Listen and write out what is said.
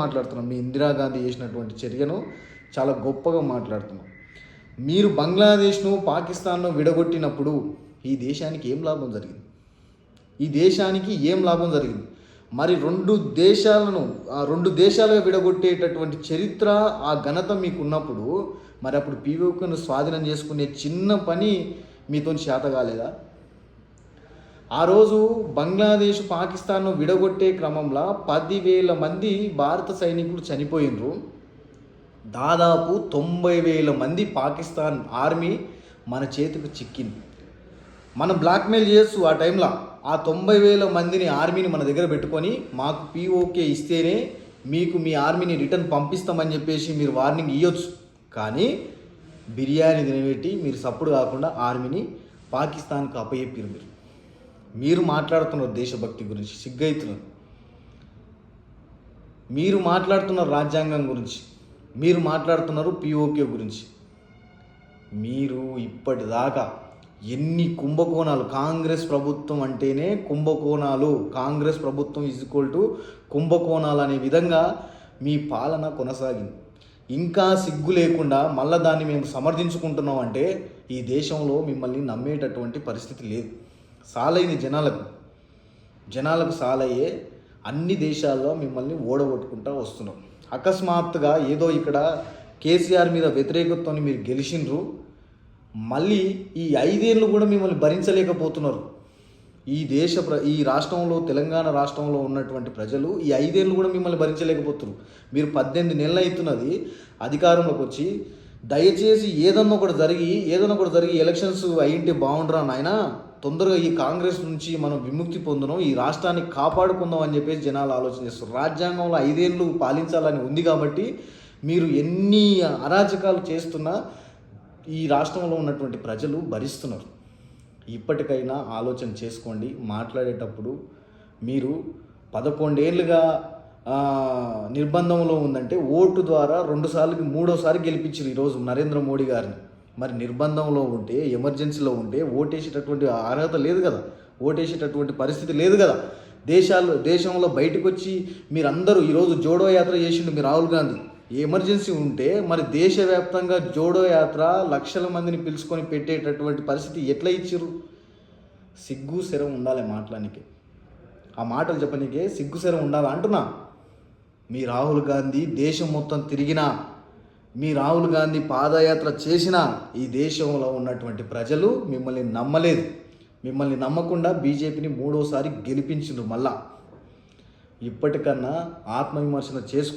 మాట్లాడుతున్నాం. మీ ఇందిరాగాంధీ చేసినటువంటి చర్యను చాలా గొప్పగా మాట్లాడుతున్నాం. మీరు బంగ్లాదేశ్ను పాకిస్తాన్ను విడగొట్టినప్పుడు ఈ దేశానికి ఏం లాభం జరిగింది? ఈ దేశానికి ఏం లాభం జరిగింది? మరి రెండు దేశాలుగా విడగొట్టేటటువంటి చరిత్ర, ఆ ఘనత మీకు ఉన్నప్పుడు మరి అప్పుడు పీఓకేను స్వాధీనం చేసుకునే చిన్న పని మీతో చేత కాలేదా? ఆ రోజు బంగ్లాదేశ్ పాకిస్తాన్ను విడగొట్టే క్రమంలో 10,000 మంది భారత సైనికులు చనిపోయినరు. దాదాపు 90,000 మంది పాకిస్తాన్ ఆర్మీ మన చేతికి చిక్కింది. మనం బ్లాక్మెయిల్ చేయొచ్చు ఆ టైంలో. ఆ 90,000 మందిని ఆర్మీని మన దగ్గర పెట్టుకొని మాకు పీఓకే ఇస్తేనే మీకు మీ ఆర్మీని రిటర్న్ పంపిస్తామని చెప్పేసి మీరు వార్నింగ్ ఇవ్వచ్చు. కానీ బిర్యానీ తినబెట్టి మీరు సప్పుడు కాకుండా ఆర్మీని పాకిస్తాన్కి అప్పచెప్పారు. మీరు మాట్లాడుతున్నారు దేశభక్తి గురించి, సిగ్గైతున్నారు. మీరు మాట్లాడుతున్నారు రాజ్యాంగం గురించి, మీరు మాట్లాడుతున్నారు పీఓకే గురించి. మీరు ఇప్పటిదాకా ఎన్ని కుంభకోణాలు, కాంగ్రెస్ ప్రభుత్వం అంటేనే కుంభకోణాలు, కాంగ్రెస్ ప్రభుత్వం = కుంభకోణాలు అనే విధంగా మీ పాలన కొనసాగింది. ఇంకా సిగ్గు లేకుండా మళ్ళీ దాన్ని మేము సమర్థించుకుంటున్నాం అంటే ఈ దేశంలో మిమ్మల్ని నమ్మేటటువంటి పరిస్థితి లేదు. సాలైంది జనాలకు సాలయ్యే అన్ని దేశాల్లో మిమ్మల్ని ఓడగొట్టుకుంటూ వస్తున్నాం. అకస్మాత్తుగా ఏదో ఇక్కడ కేసీఆర్ మీద వ్యతిరేకతతో మీరు గెలిచినరు, మళ్ళీ ఈ 5 ఏళ్ళు కూడా మిమ్మల్ని భరించలేకపోతున్నారు. ఈ రాష్ట్రంలో, తెలంగాణ రాష్ట్రంలో ఉన్నటువంటి ప్రజలు ఈ 5 ఏళ్ళు కూడా మిమ్మల్ని భరించలేకపోతున్నారు. మీరు 18 నెలలు అవుతున్నది అధికారంలోకి వచ్చి. దయచేసి ఏదన్నా ఒకటి జరిగి ఎలక్షన్స్ అయ్యింటే బాగుండరా నాయన, తొందరగా ఈ కాంగ్రెస్ నుంచి మనం విముక్తి పొందడం, ఈ రాష్ట్రాన్ని కాపాడుకుందాం అని చెప్పేసి జనాలు ఆలోచన చేస్తారు. రాజ్యాంగంలో 5 ఏళ్ళు పాలించాలని ఉంది కాబట్టి మీరు ఎన్ని అరాచకాలు చేస్తున్నా ఈ రాష్ట్రంలో ఉన్నటువంటి ప్రజలు భరిస్తున్నారు. ఇప్పటికైనా ఆలోచన చేసుకోండి. మాట్లాడేటప్పుడు మీరు 11 ఏళ్ళుగా నిర్బంధంలో ఉందంటే ఓటు ద్వారా 2 సార్లు 3వ సారి గెలిపించారు ఈరోజు నరేంద్ర మోడీ గారిని. మరి నిర్బంధంలో ఉంటే, ఎమర్జెన్సీలో ఉంటే ఓటేసేటటువంటి అర్హత లేదు కదా, ఓటేసేటటువంటి పరిస్థితి లేదు కదా. దేశంలో బయటకు వచ్చి మీరందరూ ఈరోజు జోడో యాత్ర చేసిండు మీ రాహుల్ గాంధీ. ఎమర్జెన్సీ ఉంటే మరి దేశవ్యాప్తంగా జోడో యాత్ర లక్షల మందిని పిలుచుకొని పెట్టేటటువంటి పరిస్థితి ఎట్లా ఇచ్చిర్రు? సిగ్గు శరం ఉండాలి మాట్లాడడానికి, ఆ మాటలు చెప్పనీకే సిగ్గు శరం ఉండాలి అంటున్నా. మీ రాహుల్ గాంధీ దేశం మొత్తం తిరిగినా, మీ రాహుల్ గాంధీ పాదయాత్ర చేసినా ఈ దేశంలో ఉన్నటువంటి ప్రజలు మిమ్మల్ని నమ్మలేదు. మిమ్మల్ని నమ్మకుండా బీజేపీని 3వ సారి గెలిపించిండ్రు. మళ్ళా ఇప్పటికన్నా ఆత్మవిమర్శన చేసుకో.